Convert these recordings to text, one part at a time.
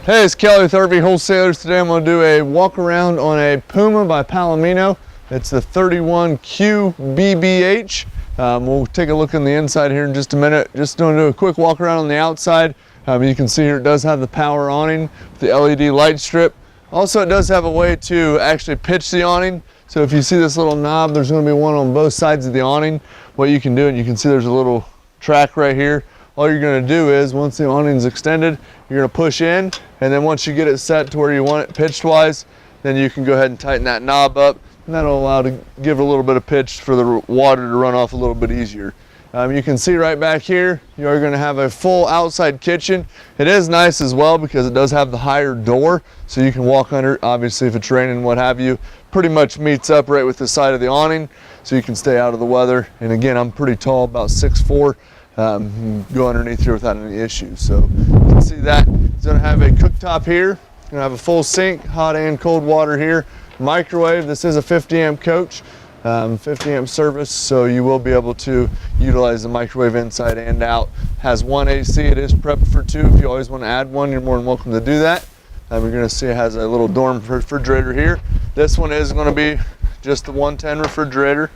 Hey, it's Kelly with RV Wholesalers. Today I'm going to do a walk around on a Puma by Palomino. It's the 31QBBH. We'll take a look on the inside here in just a minute. Just going to do a quick walk around on the outside. You can see here it does have the power awning, the LED light strip. Also, it does have a way to actually pitch the awning. So if you see this little knob, there's going to be one on both sides of the awning. What you can do, and you can see there's a little track right here. All you're going to do is, once the awning is extended, you're going to push in, and then once you get it set to where you want it pitched wise, then you can go ahead and tighten that knob up, and that'll allow to give a little bit of pitch for the water to run off a little bit easier. You can see right back here, you are going to have a full outside kitchen. It is nice as well because it does have the higher door, so you can walk under. Obviously, if it's raining and what have you, pretty much meets up right with the side of the awning, so you can stay out of the weather. And again, I'm pretty tall, about 6'4". Go underneath here without any issues. So you can see that it's going to have a cooktop here. It's going to have a full sink, hot and cold water here. Microwave. This is a 50 amp coach, 50 amp service, so you will be able to utilize the microwave inside and out. Has one AC. It is prepped for two. If you always want to add one, you're more than welcome to do that. You're going to see it has a little dorm refrigerator here. This one is going to be just the 110 refrigerator.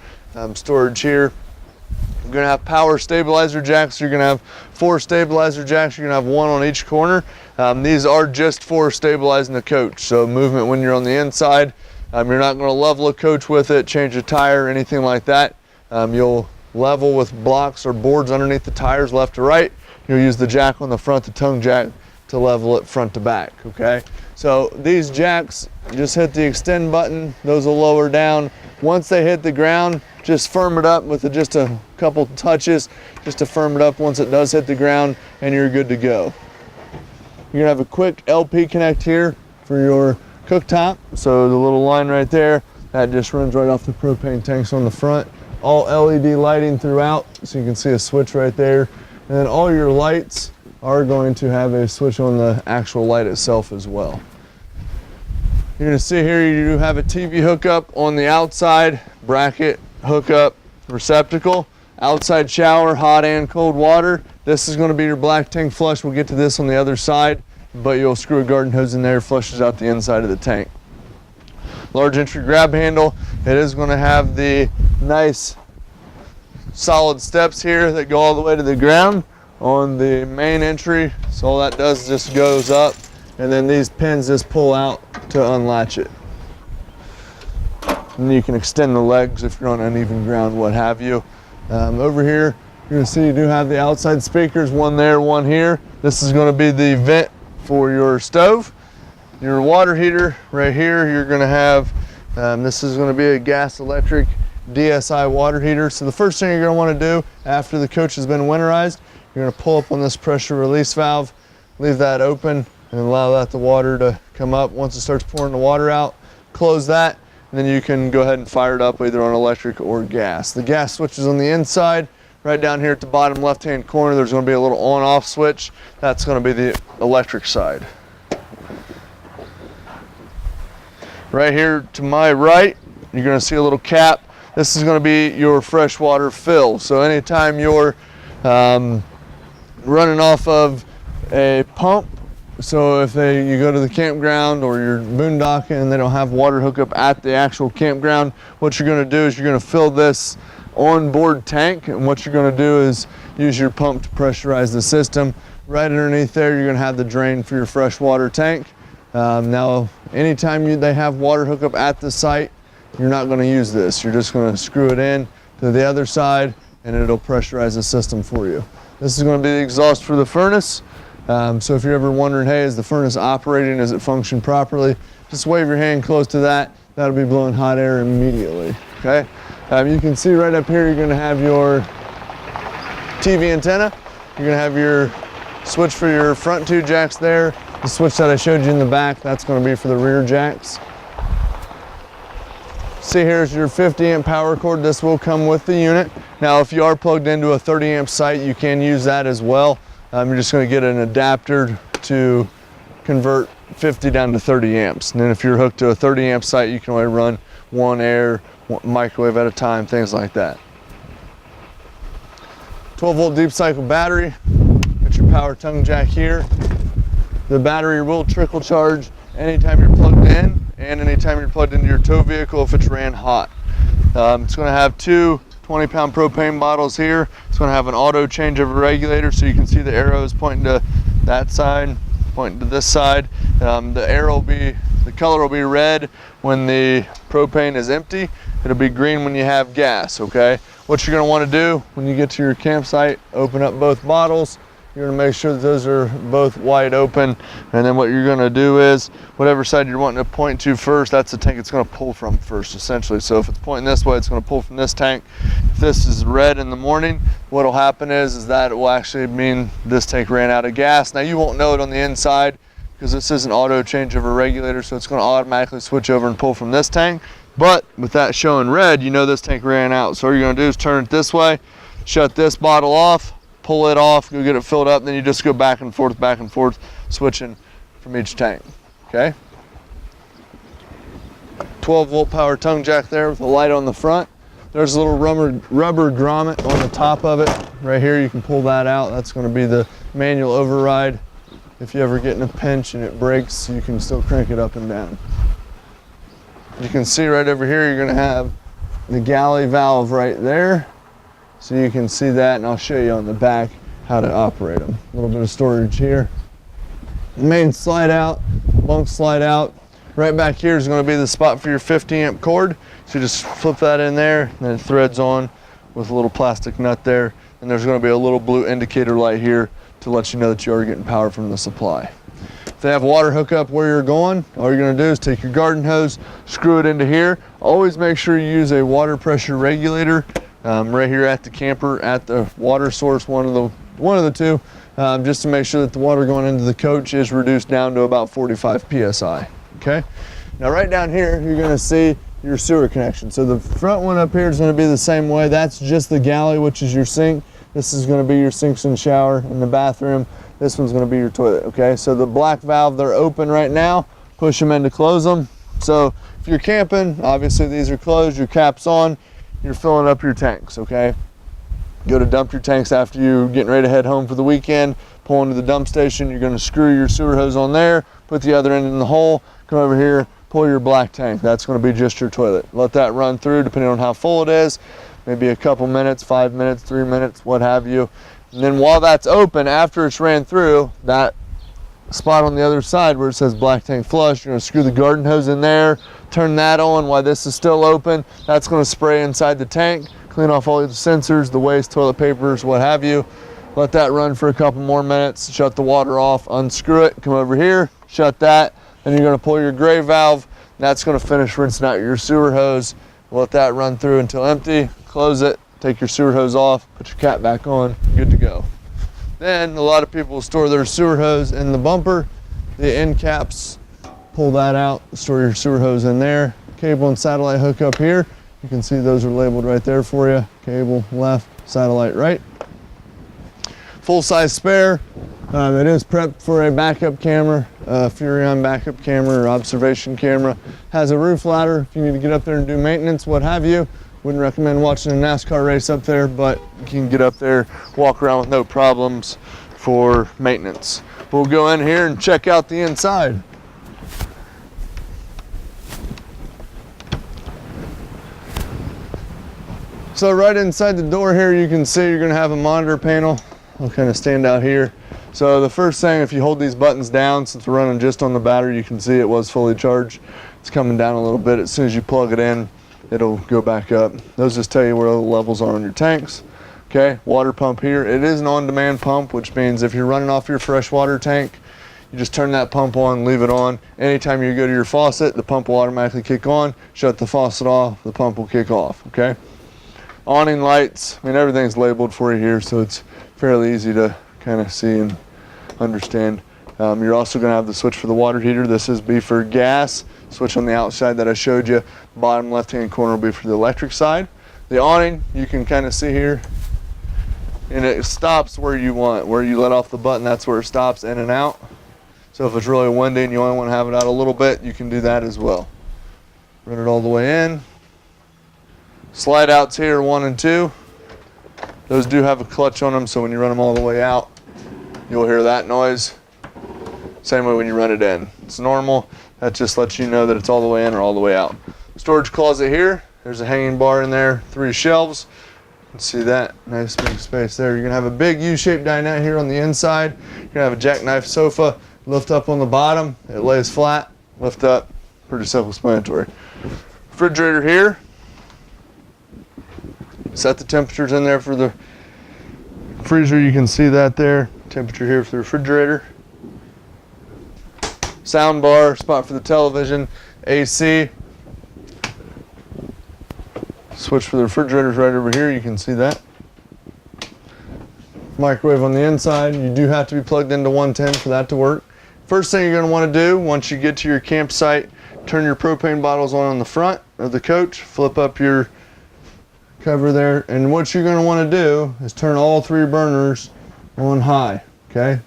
Storage here. You're going to have power stabilizer jacks. You're going to have 4 stabilizer jacks. You're going to have 1 on each corner. These are just for stabilizing the coach. So movement when you're on the inside. You're not going to level a coach with it, change a tire, anything like that. You'll level with blocks or boards underneath the tires left to right. You'll use the jack on the front, the tongue jack, to level it front to back, okay? So these jacks, just hit the extend button. Those will lower down. Once they hit the ground, just firm it up with just a couple touches, just to firm it up once it does hit the ground, and you're good to go. You're gonna have a quick LP connect here for your cooktop. So the little line right there, that just runs right off the propane tanks on the front. All LED lighting throughout, so you can see a switch right there. And then all your lights are going to have a switch on the actual light itself as well. You're gonna see here you do have a TV hookup on the outside, bracket, hookup, receptacle, outside shower, hot and cold water. This is gonna be your black tank flush. We'll get to this on the other side, but you'll screw a garden hose in there, flushes out the inside of the tank. Large entry grab handle. It is gonna have the nice solid steps here that go all the way to the ground on the main entry. So all that does just goes up, and then these pins just pull out to unlatch it. And you can extend the legs if you're on uneven ground, what have you. Over here, you're gonna see you do have the outside speakers, one there, one here. This is gonna be the vent for your stove. Your water heater right here, you're gonna have, this is gonna be a gas electric DSI water heater. So the first thing you're gonna wanna do after the coach has been winterized, you're gonna pull up on this pressure release valve, leave that open, and allow that the water to come up. Once it starts pouring the water out, close that, and then you can go ahead and fire it up either on electric or gas. The gas switch is on the inside. Right down here at the bottom left-hand corner, there's going to be a little on-off switch. That's going to be the electric side. Right here to my right, you're going to see a little cap. This is going to be your freshwater fill. So anytime you're running off of a pump, so if you go to the campground or you're boondocking and they don't have water hookup at the actual campground, what you're going to do is you're going to fill this onboard tank, and what you're going to do is use your pump to pressurize the system. Right underneath there, you're going to have the drain for your freshwater tank. Now, anytime they have water hookup at the site, you're not going to use this. You're just going to screw it in to the other side, and it'll pressurize the system for you. This is going to be the exhaust for the furnace. So if you're ever wondering, hey, is the furnace operating? Does it function properly? Just wave your hand close to that. That'll be blowing hot air immediately, okay? You can see right up here, you're gonna have your TV antenna. You're gonna have your switch for your front 2 jacks there. The switch that I showed you in the back, that's gonna be for the rear jacks. See, here's your 50 amp power cord. This will come with the unit. Now, if you are plugged into a 30 amp site, you can use that as well. You're just going to get an adapter to convert 50 down to 30 amps. And then if you're hooked to a 30 amp site, you can only run one air, one microwave at a time, things like that. 12 volt deep cycle battery. Got your power tongue jack here. The battery will trickle charge anytime you're plugged in and anytime you're plugged into your tow vehicle if it's ran hot. It's going to have two 20-pound propane bottles here. It's going to have an auto changeover regulator, so you can see the arrows pointing to that side, pointing to this side. The color will be red when the propane is empty. It'll be green when you have gas, okay? What you're gonna wanna do when you get to your campsite, open up both bottles. You're gonna make sure that those are both wide open. And then what you're gonna do is, whatever side you're wanting to point to first, that's the tank it's gonna pull from first, essentially. So if it's pointing this way, it's gonna pull from this tank. If this is red in the morning, what'll happen is that it will actually mean this tank ran out of gas. Now you won't know it on the inside because this is an auto changeover regulator, so it's gonna automatically switch over and pull from this tank. But with that showing red, you know this tank ran out. So what you're gonna do is turn it this way, shut this bottle off, pull it off, go get it filled up, then you just go back and forth, switching from each tank, okay? 12-volt power tongue jack there with a light on the front. There's a little rubber grommet on the top of it. Right here, you can pull that out. That's gonna be the manual override. If you ever get in a pinch and it breaks, you can still crank it up and down. You can see right over here, you're gonna have the Galley valve right there. So you can see that, and I'll show you on the back how to operate them. A little bit of storage here. Main slide out, bunk slide out. Right back here is gonna be the spot for your 50-amp cord. So you just flip that in there, and then it threads on with a little plastic nut there. And there's gonna be a little blue indicator light here to let you know that you are getting power from the supply. If they have water hookup where you're going, all you're gonna do is take your garden hose, screw it into here. Always make sure you use a water pressure regulator right here at the camper, at the water source, one of the two, just to make sure that the water going into the coach is reduced down to about 45 PSI, okay? Now right down here, you're gonna see your sewer connection. So the front one up here is gonna be the same way. That's just the galley, which is your sink. This is gonna be your sinks and shower in the bathroom. This one's gonna be your toilet, okay? So the black valve, they're open right now. Push them in to close them. So if you're camping, obviously these are closed, your cap's on, you're filling up your tanks, okay? Go to dump your tanks after you're getting ready to head home for the weekend, pull into the dump station, you're gonna screw your sewer hose on there, put the other end in the hole, come over here, pull your black tank. That's gonna be just your toilet. Let that run through depending on how full it is, maybe a couple minutes, 5 minutes, 3 minutes, what have you. And then while that's open, after it's ran through, that spot on the other side where it says black tank flush, you're gonna screw the garden hose in there, turn that on while this is still open. That's gonna spray inside the tank, clean off all the sensors, the waste, toilet papers, what have you. Let that run for a couple more minutes, shut the water off, unscrew it, come over here, shut that, then you're gonna pull your gray valve. That's gonna finish rinsing out your sewer hose. Let that run through until empty, close it, take your sewer hose off, put your cap back on, good to go. Then a lot of people will store their sewer hose in the bumper, the end caps, pull that out, store your sewer hose in there. Cable and satellite hookup here. You can see those are labeled right there for you. Cable left, satellite right. Full-size spare. It is prepped for a backup camera, Furion backup camera or observation camera. Has a roof ladder if you need to get up there and do maintenance, what have you. Wouldn't recommend watching a NASCAR race up there, but you can get up there, walk around with no problems for maintenance. We'll go in here and check out the inside. So right inside the door here, you can see you're gonna have a monitor panel. I'll kind of stand out here. So the first thing, if you hold these buttons down, since we're running just on the battery, you can see it was fully charged. It's coming down a little bit. As soon as you plug it in, it'll go back up. Those just tell you where the levels are on your tanks. Okay, water pump here. It is an on-demand pump, which means if you're running off your fresh water tank, you just turn that pump on, leave it on. Anytime you go to your faucet, the pump will automatically kick on. Shut the faucet off, the pump will kick off, okay? Awning lights, I mean, everything's labeled for you here, so it's fairly easy to kind of see and understand. You're also gonna have the switch for the water heater. This is B for gas. Switch on the outside that I showed you. Bottom left-hand corner will be for the electric side. The awning, you can kind of see here, and it stops where you want. Where you let off the button, that's where it stops in and out. So if it's really windy and you only want to have it out a little bit, you can do that as well. Run it all the way in. Slide outs here, 1 and 2. Those do have a clutch on them, so when you run them all the way out, you'll hear that noise. Same way when you run it in. It's normal. That just lets you know that it's all the way in or all the way out. Storage closet here. There's a hanging bar in there, 3 shelves. You can see that, nice big space there. You're gonna have a big U-shaped dinette here on the inside. You're gonna have a jackknife sofa, lift up on the bottom. It lays flat, lift up, pretty self-explanatory. Refrigerator here. Set the temperatures in there for the freezer. You can see that there. Temperature here for the refrigerator. Sound bar, spot for the television, AC. Switch for the refrigerators right over here. You can see that. Microwave on the inside. You do have to be plugged into 110 for that to work. First thing you're going to want to do once you get to your campsite, turn your propane bottles on the front of the coach, flip up your cover there, and what you're going to want to do is turn all 3 burners on high, okay?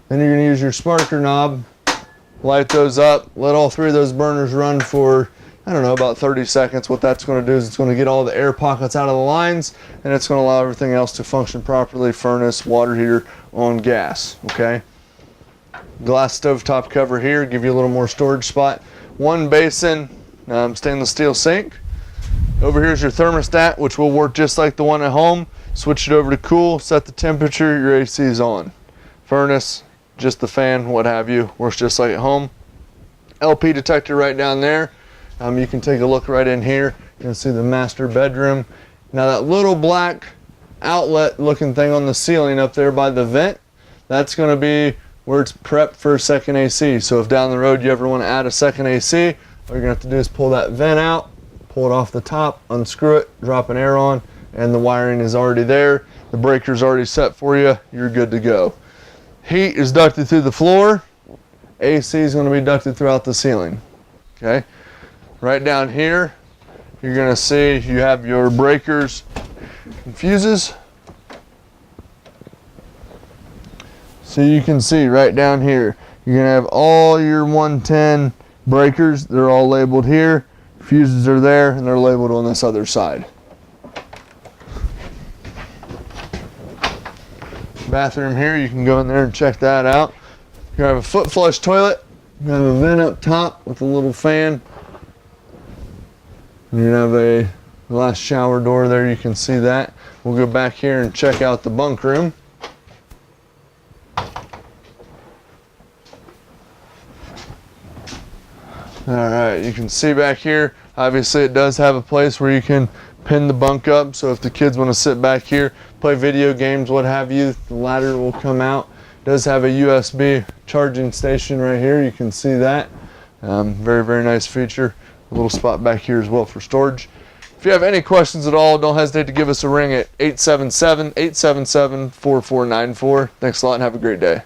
Then you're going to use your sparker knob, light those up, let all 3 of those burners run for, I don't know, about 30 seconds. What that's going to do is it's going to get all the air pockets out of the lines, and it's going to allow everything else to function properly, furnace, water heater on gas, okay? Glass stovetop cover here, give you a little more storage spot. 1 basin, stainless steel sink. Over here is your thermostat, which will work just like the one at home. Switch it over to cool, set the temperature, your AC is on. Furnace, just the fan, what have you, works just like at home. LP detector right down there. You can take a look right in here. You can see the master bedroom. Now that little black outlet looking thing on the ceiling up there by the vent, that's going to be where it's prepped for a second AC. So if down the road you ever want to add a second AC, all you're going to have to do is pull that vent out, pull it off the top, unscrew it, drop an air on, and the wiring is already there. The breaker's already set for you. You're good to go. Heat is ducted through the floor. AC is going to be ducted throughout the ceiling. Okay. Right down here, you're going to see you have your breakers and fuses. So you can see right down here, you're going to have all your 110 breakers. They're all labeled here. Fuses are there, and they're labeled on this other side. Bathroom here, you can go in there and check that out. You have a foot flush toilet. You have a vent up top with a little fan. And you have a glass shower door there, you can see that. We'll go back here and check out the bunk room. Alright, you can see back here, obviously it does have a place where you can pin the bunk up, so if the kids want to sit back here, play video games, what have you, the ladder will come out. It does have a USB charging station right here, you can see that. Very, very nice feature. A little spot back here as well for storage. If you have any questions at all, don't hesitate to give us a ring at 877-877-4494. Thanks a lot and have a great day.